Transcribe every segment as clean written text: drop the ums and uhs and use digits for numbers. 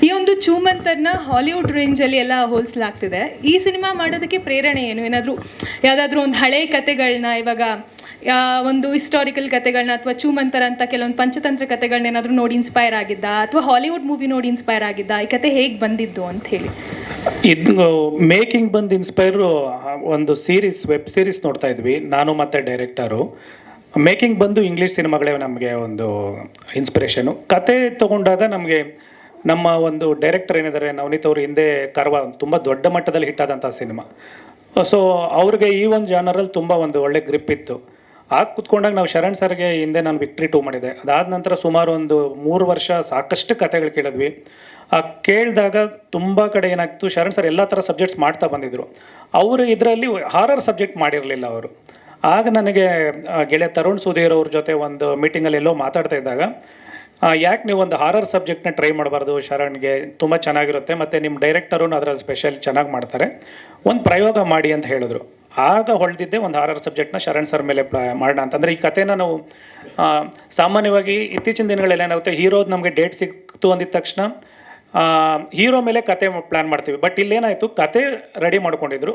ಈ ಒಂದು ಚೂಮಂತರ್ನ ಹಾಲಿವುಡ್ ರೇಂಜಲ್ಲಿ ಎಲ್ಲ ಹೋಲಿಸಲಾಗ್ತಿದೆ. ಈ ಸಿನಿಮಾ ಮಾಡೋದಕ್ಕೆ ಪ್ರೇರಣೆ ಏನು? ಯಾವುದಾದ್ರೂ ಒಂದು ಹಳೆ ಕತೆಗಳನ್ನ, ಇವಾಗ ಒಂದು ಹಿಸ್ಟಾರಿಕಲ್ ಕತೆಗಳನ್ನ ಅಥವಾ ಚೂಮಂತರ ಅಂತ ಕೆಲವೊಂದು ಪಂಚತಂತ್ರ ಕತೆಗಳನ್ನ ಏನಾದರೂ ನೋಡಿ ಇನ್ಸ್ಪೈರ್ ಆಗಿದ್ದ, ಅಥವಾ ಹಾಲಿವುಡ್ ಮೂವಿ ನೋಡಿ ಇನ್ಸ್ಪೈರ್ ಆಗಿದ್ದ? ಈ ಕತೆ ಹೇಗೆ ಬಂದಿದ್ದು ಅಂತ ಹೇಳಿ. ಇದು ಮೇಕಿಂಗ್ ಬಂದು ಇನ್ಸ್ಪೈರು ಒಂದು ವೆಬ್ ಸೀರೀಸ್ ನೋಡ್ತಾ ಇದ್ವಿ ನಾನು ಮತ್ತು ಡೈರೆಕ್ಟರು. ಮೇಕಿಂಗ್ ಬಂದು ಇಂಗ್ಲೀಷ್ ಸಿನಿಮಾಗಳೇ ನಮಗೆ ಒಂದು ಇನ್ಸ್ಪಿರೇಷನು. ಕತೆ ತೊಗೊಂಡಾಗ ನಮಗೆ ನಮ್ಮ ಒಂದು ಡೈರೆಕ್ಟರ್ ಏನಿದ್ದಾರೆ ನವನೀತ್ ಅವರು, ಹಿಂದೆ ಕರ್ವ ತುಂಬ ದೊಡ್ಡ ಮಟ್ಟದಲ್ಲಿ ಹಿಟ್ ಆದಂಥ ಸಿನಿಮಾ. ಸೊ ಅವ್ರಿಗೆ ಈ ಒಂದು ಜಾನರಲ್ಲಿ ತುಂಬ ಒಂದು ಒಳ್ಳೆ ಗ್ರಿಪ್ ಇತ್ತು. ಆಗ ಕೂತ್ಕೊಂಡಾಗ ನಾವು ಶರಣ್ ಸರ್ಗೆ ಹಿಂದೆ ನಾನು ವಿಕ್ಟ್ರಿ 2 ಮಾಡಿದೆ. ಅದಾದ ನಂತರ ಸುಮಾರು ಒಂದು 3 ವರ್ಷ ಸಾಕಷ್ಟು ಕತೆಗಳು ಕೇಳಿದ್ವಿ. ಕೇಳಿದಾಗ ತುಂಬ ಕಡೆ ಏನಾಗ್ತು, ಶರಣ್ ಸರ್ ಎಲ್ಲ ಥರ ಸಬ್ಜೆಕ್ಟ್ಸ್ ಮಾಡ್ತಾ ಬಂದಿದ್ದರು. ಅವರು ಇದರಲ್ಲಿ ಹಾರರ್ ಸಬ್ಜೆಕ್ಟ್ ಮಾಡಿರಲಿಲ್ಲ ಅವರು. ಆಗ ನನಗೆ ಗೆಳೆಯ ತರುಣ್ ಸುಧೀರ್ ಅವ್ರ ಜೊತೆ ಒಂದು ಮೀಟಿಂಗಲ್ಲಿ ಎಲ್ಲೋ ಮಾತಾಡ್ತಾ ಇದ್ದಾಗ, ಯಾಕೆ ನೀವು ಒಂದು ಹಾರರ್ ಸಬ್ಜೆಕ್ಟ್ನ ಟ್ರೈ ಮಾಡಬಾರ್ದು ಶರಣ್ಗೆ, ತುಂಬ ಚೆನ್ನಾಗಿರುತ್ತೆ, ಮತ್ತು ನಿಮ್ಮ ಡೈರೆಕ್ಟರು ಅದರಲ್ಲಿ ಸ್ಪೆಷಲ್ ಚೆನ್ನಾಗಿ ಮಾಡ್ತಾರೆ, ಒಂದು ಪ್ರಯೋಗ ಮಾಡಿ ಅಂತ ಹೇಳಿದ್ರು. ಆಗ ಹೊಳೆದಿದ್ದೆ ಒಂದು ಹಾರರ್ ಸಬ್ಜೆಕ್ಟ್ನ ಶರಣ್ ಸರ್ ಮೇಲೆ ಮಾಡೋಣ ಅಂತಂದರೆ. ಈ ಕಥೆನ ನಾವು ಸಾಮಾನ್ಯವಾಗಿ ಇತ್ತೀಚಿನ ದಿನಗಳಲ್ಲಿ ಏನಾಗುತ್ತೆ, ಹೀರೋದು ನಮಗೆ ಡೇಟ್ ಸಿಕ್ತು ಅಂದಿದ ತಕ್ಷಣ ಹೀರೋ ಮೇಲೆ ಕತೆ ಪ್ಲ್ಯಾನ್ ಮಾಡ್ತೀವಿ. ಬಟ್ ಇಲ್ಲೇನಾಯಿತು, ಕತೆ ರೆಡಿ ಮಾಡ್ಕೊಂಡಿದ್ರು,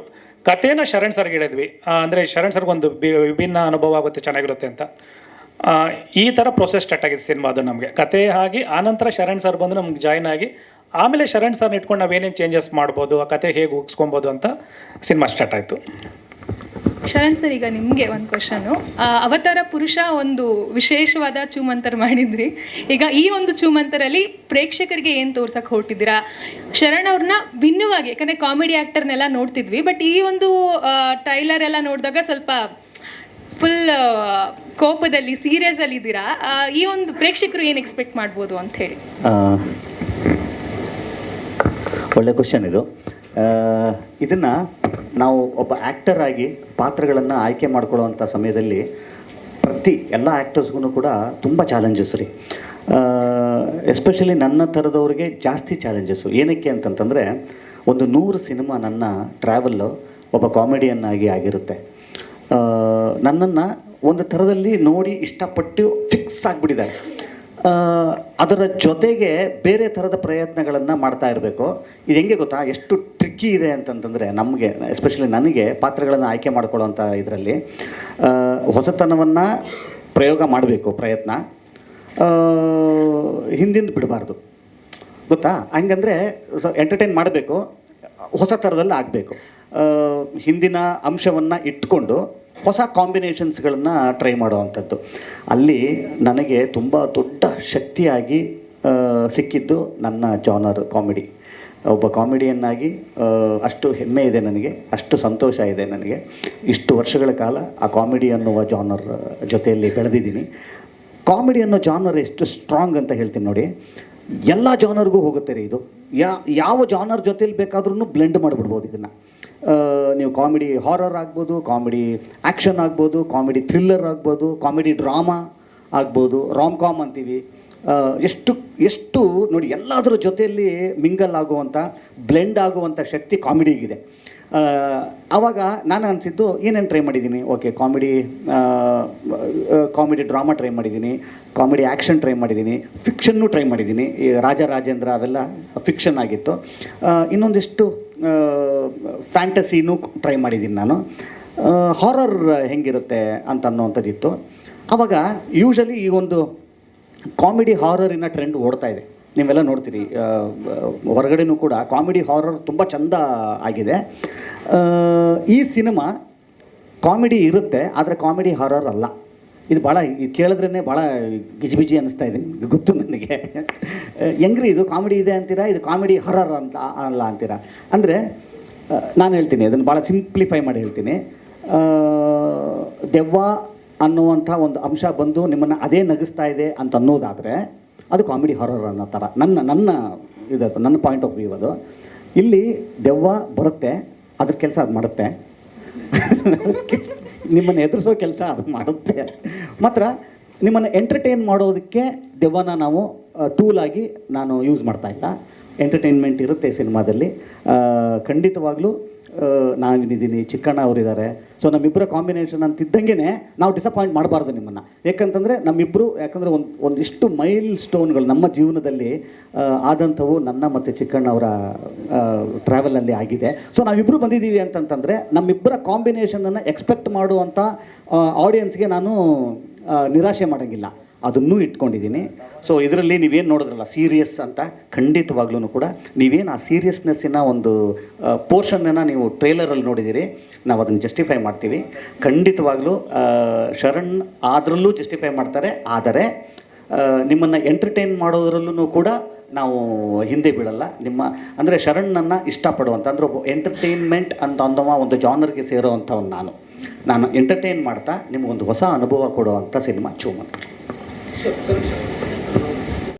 ಕಥೆನ ಶರಣ್ ಸರ್ಗೆ ಹೇಳಿದ್ವಿ. ಅಂದರೆ ಶರಣ್ ಸರ್ಗೆ ಒಂದು ವಿಭಿನ್ನ ಅನುಭವ ಆಗುತ್ತೆ, ಚೆನ್ನಾಗಿರುತ್ತೆ ಅಂತ. ಈ ಥರ ಪ್ರೊಸೆಸ್ ಸ್ಟಾರ್ಟ್ ಆಗಿದೆ ಸಿನಿಮಾದು ನಮಗೆ. ಕತೆ ಆಗಿ ಆನಂತರ ಶರಣ್ ಸರ್ ಬಂದು ನಮ್ಗೆ ಜಾಯ್ನ್ ಆಗಿ, ಆಮೇಲೆ ಶರಣ್ ಸರ್ನ ಇಟ್ಕೊಂಡು ನಾವೇನೇನು ಚೇಂಜಸ್ ಮಾಡ್ಬೋದು, ಆ ಕತೆ ಹೇಗೆ ಉಗಿಸ್ಕೊಬೋದು ಅಂತ ಸಿನಿಮಾ ಸ್ಟಾರ್ಟ್ ಆಯಿತು. ಶರಣ್ ಸರ್, ಈಗ ನಿಮಗೆ ಒಂದು ಕ್ವಶನು. ಅವತಾರ ಪುರುಷ ಒಂದು ವಿಶೇಷವಾದ ಚೂಮಂತರ್ ಮಾಡಿದ್ರಿ. ಈಗ ಈ ಒಂದು ಚೂಮಂತರಲ್ಲಿ ಪ್ರೇಕ್ಷಕರಿಗೆ ಏನು ತೋರ್ಸಕ್ಕೆ ಹೊರಟಿದ್ದೀರಾ? ಶರಣ್ ಅವ್ರನ್ನ ಭಿನ್ನವಾಗಿ, ಯಾಕಂದರೆ ಕಾಮಿಡಿ ಆ್ಯಕ್ಟರ್ನೆಲ್ಲ ನೋಡ್ತಿದ್ವಿ, ಬಟ್ ಈ ಒಂದು ಟ್ರೈಲರ್ ಎಲ್ಲ ನೋಡಿದಾಗ ಸ್ವಲ್ಪ ಫುಲ್ ಕೋಪದಲ್ಲಿ, ಸೀರಿಯಸ್ ಅಲ್ಲಿ ಇದ್ದೀರಾ. ಈ ಒಂದು ಪ್ರೇಕ್ಷಕರು ಏನು ಎಕ್ಸ್ಪೆಕ್ಟ್ ಮಾಡ್ಬೋದು ಅಂತ ಹೇಳಿ. ಒಳ್ಳೆ ಕ್ವಶನ್ ಇದು. ಇದನ್ನು ನಾವು ಒಬ್ಬ ಆ್ಯಕ್ಟರ್ ಆಗಿ ಪಾತ್ರಗಳನ್ನು ಆಯ್ಕೆ ಮಾಡ್ಕೊಳ್ಳೋವಂಥ ಸಮಯದಲ್ಲಿ ಎಲ್ಲ ಆ್ಯಕ್ಟರ್ಸ್ಗೂ ಕೂಡ ತುಂಬ ಚಾಲೆಂಜಸ್ ರೀ. ಎಸ್ಪೆಷಲಿ ನನ್ನ ಥರದವ್ರಿಗೆ ಜಾಸ್ತಿ ಚಾಲೆಂಜಸ್ಸು. ಏನಕ್ಕೆ ಅಂತಂತಂದರೆ, ಒಂದು 100 ಸಿನಿಮಾ ನನ್ನ ಟ್ರಾವೆಲ್ಲು ಒಬ್ಬ ಕಾಮಿಡಿಯನ್ನಾಗಿ ಆಗಿರುತ್ತೆ. ನನ್ನನ್ನು ಒಂದು ಥರದಲ್ಲಿ ನೋಡಿ ಇಷ್ಟಪಟ್ಟು ಫಿಕ್ಸ್ ಆಗಿಬಿಟ್ಟಿದ್ದಾರೆ. ಅದರ ಜೊತೆಗೆ ಬೇರೆ ಥರದ ಪ್ರಯತ್ನಗಳನ್ನು ಮಾಡ್ತಾ ಇರಬೇಕು. ಇದು ಹೆಂಗೆ ಗೊತ್ತಾ, ಎಷ್ಟು ಟ್ರಿಕ್ಕಿ ಇದೆ ಅಂತಂತಂದರೆ, ನಮಗೆ ಎಸ್ಪೆಷಲಿ ನನಗೆ ಪಾತ್ರಗಳನ್ನು ಆಯ್ಕೆ ಮಾಡ್ಕೊಳ್ಳೋವಂಥ ಇದರಲ್ಲಿ ಹೊಸತನವನ್ನು ಪ್ರಯೋಗ ಮಾಡಬೇಕು, ಪ್ರಯತ್ನ ಹಿಂದಿಂದ ಬಿಡಬಾರ್ದು, ಗೊತ್ತಾ. ಹಂಗಂದರೆ ಎಂಟರ್ಟೈನ್ ಮಾಡಬೇಕು, ಹೊಸ ಥರದಲ್ಲಿ ಆಗಬೇಕು. ಹಿಂದಿನ ಅಂಶವನ್ನು ಇಟ್ಕೊಂಡು ಹೊಸ ಕಾಂಬಿನೇಷನ್ಸ್ಗಳನ್ನು ಟ್ರೈ ಮಾಡುವಂಥದ್ದು. ಅಲ್ಲಿ ನನಗೆ ತುಂಬ ದೊಡ್ಡ ಶಕ್ತಿಯಾಗಿ ಸಿಕ್ಕಿದ್ದು ನನ್ನ ಜಾನರ್ ಕಾಮಿಡಿ. ಒಬ್ಬ ಕಾಮಿಡಿಯನ್ನಾಗಿ ಅಷ್ಟು ಹೆಮ್ಮೆ ಇದೆ ನನಗೆ, ಅಷ್ಟು ಸಂತೋಷ ಇದೆ ನನಗೆ. ಇಷ್ಟು ವರ್ಷಗಳ ಕಾಲ ಆ ಕಾಮಿಡಿ ಅನ್ನುವ ಜಾನರ್ ಜೊತೆಯಲ್ಲಿ ಬೆಳೆದಿದ್ದೀನಿ. ಕಾಮಿಡಿ ಅನ್ನೋ ಜಾನರ್ ಎಷ್ಟು ಸ್ಟ್ರಾಂಗ್ ಅಂತ ಹೇಳ್ತೀನಿ ನೋಡಿ. ಎಲ್ಲ ಜಾನರ್ಗೂ ಹೋಗುತ್ತೆ ರೀ ಇದು. ಯಾವ ಜಾನರ್ ಜೊತೆಲಿ ಬೇಕಾದ್ರೂ ಬ್ಲೆಂಡ್ ಮಾಡಿಬಿಡ್ಬೋದು ಇದನ್ನು. ನೀವು ಕಾಮಿಡಿ ಹಾರರ್ ಆಗ್ಬೋದು, ಕಾಮಿಡಿ ಆ್ಯಕ್ಷನ್ ಆಗ್ಬೋದು, ಕಾಮಿಡಿ ಥ್ರಿಲ್ಲರ್ ಆಗ್ಬೋದು, ಕಾಮಿಡಿ ಡ್ರಾಮಾ ಆಗ್ಬೋದು, ರಾಮ್ ಕಾಮ್ ಅಂತೀವಿ. ಎಷ್ಟು ನೋಡಿ, ಎಲ್ಲದರ ಜೊತೆಯಲ್ಲಿ ಮಿಂಗಲ್ ಆಗುವಂಥ, ಬ್ಲೆಂಡ್ ಆಗುವಂಥ ಶಕ್ತಿ ಕಾಮಿಡಿಗಿದೆ. ಆವಾಗ ನಾನು ಅನಿಸಿದ್ದು, ಏನೇನು ಟ್ರೈ ಮಾಡಿದ್ದೀನಿ, ಓಕೆ ಕಾಮಿಡಿ ಡ್ರಾಮಾ ಟ್ರೈ ಮಾಡಿದ್ದೀನಿ, ಕಾಮಿಡಿ ಆ್ಯಕ್ಷನ್ ಟ್ರೈ ಮಾಡಿದ್ದೀನಿ, ಫಿಕ್ಷನ್ನು ಟ್ರೈ ಮಾಡಿದ್ದೀನಿ. ಈ ರಾಜೇಂದ್ರ ಅವೆಲ್ಲ ಫಿಕ್ಷನ್ ಆಗಿತ್ತು. ಇನ್ನೊಂದಿಷ್ಟು ಫ್ಯಾಂಟಸಿನೂ ಟ್ರೈ ಮಾಡಿದ್ದೀನಿ ನಾನು. ಹಾರರ್ ಹೆಂಗಿರುತ್ತೆ ಅಂತ ಅನ್ನೋವಂಥದ್ದಿತ್ತು. ಆವಾಗ ಯೂಶಲಿ ಈ ಒಂದು ಕಾಮಿಡಿ ಹಾರರಿನ ಟ್ರೆಂಡ್ ಓಡ್ತಾ ಇದೆ, ನೀವೆಲ್ಲ ನೋಡ್ತೀರಿ. ಹೊರಗಡೆನೂ ಕೂಡ ಕಾಮಿಡಿ ಹಾರರ್ ತುಂಬ ಚೆಂದ ಆಗಿದೆ. ಈ ಸಿನಿಮಾ ಕಾಮಿಡಿ ಇರುತ್ತೆ, ಆದರೆ ಕಾಮಿಡಿ ಹಾರರ್ ಅಲ್ಲ. ಇದು ಭಾಳ ಕೇಳಿದ್ರೇ ಭಾಳ ಗಿಜಿಬಿಜಿ ಅನ್ನಿಸ್ತಾ ಇದೆ, ಗೊತ್ತು ನನಗೆ. ಹೆಂಗ್ರಿ ಇದು ಕಾಮಿಡಿ ಇದೆ ಅಂತೀರಾ, ಇದು ಕಾಮಿಡಿ ಹಾರರ್ ಅಂತ ಅಲ್ಲ ಅಂತೀರಾ? ಅಂದರೆ ನಾನು ಹೇಳ್ತೀನಿ, ಅದನ್ನು ಭಾಳ ಸಿಂಪ್ಲಿಫೈ ಮಾಡಿ ಹೇಳ್ತೀನಿ. ದೆವ್ವ ಅನ್ನುವಂಥ ಒಂದು ಅಂಶ ಬಂದು ನಿಮ್ಮನ್ನು ಅದೇ ನಗಿಸ್ತಾ ಇದೆ ಅಂತ ಅನ್ನೋದಾದರೆ ಅದು ಕಾಮಿಡಿ ಹಾರರ್ ಅನ್ನೋ ಥರ ನನ್ನ ಇದು, ನನ್ನ ಪಾಯಿಂಟ್ ಆಫ್ ವ್ಯೂ ಅದು. ಇಲ್ಲಿ ದೆವ್ವ ಬರುತ್ತೆ, ಅದ್ರ ಕೆಲಸ ಅದು ಮಾಡುತ್ತೆ, ನಿಮ್ಮನ್ನು ಎದುರಿಸೋ ಕೆಲಸ ಅದು ಮಾಡುತ್ತೆ. ಮಾತ್ರ ನಿಮ್ಮನ್ನು ಎಂಟರ್ಟೈನ್ ಮಾಡೋದಕ್ಕೆ ದೆವ್ವನ ನಾವು ಟೂಲಾಗಿ ನಾನು ಯೂಸ್ ಮಾಡ್ತಾ ಇಲ್ಲ. ಎಂಟರ್ಟೈನ್ಮೆಂಟ್ ಇರುತ್ತೆ ಸಿನಿಮಾದಲ್ಲಿ ಖಂಡಿತವಾಗ್ಲೂ. ನಾನಿದ್ದೀನಿ, ಚಿಕ್ಕಣ್ಣ ಅವರಿದ್ದಾರೆ. ಸೊ ನಮ್ಮಿಬ್ಬರ ಕಾಂಬಿನೇಷನ್ ಅಂತಿದ್ದಂಗೆ ನಾವು ಡಿಸಪಾಯಿಂಟ್ ಮಾಡಬಾರ್ದು ನಿಮ್ಮನ್ನು. ಯಾಕಂತಂದರೆ ನಮ್ಮಿಬ್ಬರು, ಯಾಕಂದರೆ ಒಂದಿಷ್ಟು ಮೈಲ್ ಸ್ಟೋನ್ಗಳು ನಮ್ಮ ಜೀವನದಲ್ಲಿ ಆದಂಥವು ನನ್ನ ಮತ್ತು ಚಿಕ್ಕಣ್ಣ ಅವರ ಟ್ರಾವೆಲಲ್ಲಿ ಆಗಿದೆ. ಸೊ ನಾವಿಬ್ಬರು ಬಂದಿದ್ದೀವಿ ಅಂತಂತಂದರೆ ನಮ್ಮಿಬ್ಬರ ಕಾಂಬಿನೇಷನನ್ನು ಎಕ್ಸ್ಪೆಕ್ಟ್ ಮಾಡುವಂಥ ಆಡಿಯನ್ಸ್ಗೆ ನಾನು ನಿರಾಶೆ ಮಾಡೋಂಗಿಲ್ಲ, ಅದನ್ನೂ ಇಟ್ಕೊಂಡಿದ್ದೀನಿ. ಸೊ ಇದರಲ್ಲಿ ನೀವೇನು ನೋಡಿದ್ರಲ್ಲ ಸೀರಿಯಸ್ ಅಂತ, ಖಂಡಿತವಾಗ್ಲೂ ಕೂಡ ನೀವೇನು ಆ ಸೀರಿಯಸ್ನೆಸ್ಸಿನ ಒಂದು ಪೋರ್ಷನ್ನ ನೀವು ಟ್ರೇಲರಲ್ಲಿ ನೋಡಿದ್ದೀರಿ, ನಾವು ಅದನ್ನು ಜಸ್ಟಿಫೈ ಮಾಡ್ತೀವಿ. ಖಂಡಿತವಾಗ್ಲೂ ಶರಣ್ ಅದರಲ್ಲೂ ಜಸ್ಟಿಫೈ ಮಾಡ್ತಾರೆ. ಆದರೆ ನಿಮ್ಮನ್ನು ಎಂಟರ್ಟೈನ್ ಮಾಡೋದ್ರಲ್ಲೂ ಕೂಡ ನಾವು ಹಿಂದೆ ಬೀಳಲ್ಲ. ನಿಮ್ಮ ಅಂದರೆ ಶರಣ್ಣನ್ನು ಇಷ್ಟಪಡುವಂಥ ಅಂದರೆ ಒಬ್ಬ ಎಂಟರ್ಟೈನ್ಮೆಂಟ್ ಅಂತ ಅಂದವ ಒಂದು ಜಾನರ್ಗೆ ಸೇರೋವಂಥವ್ನು ನಾನು ಎಂಟರ್ಟೈನ್ ಮಾಡ್ತಾ ನಿಮಗೊಂದು ಹೊಸ ಅನುಭವ ಕೊಡುವಂಥ ಸಿನಿಮಾ ಚೂಮಂತರ್.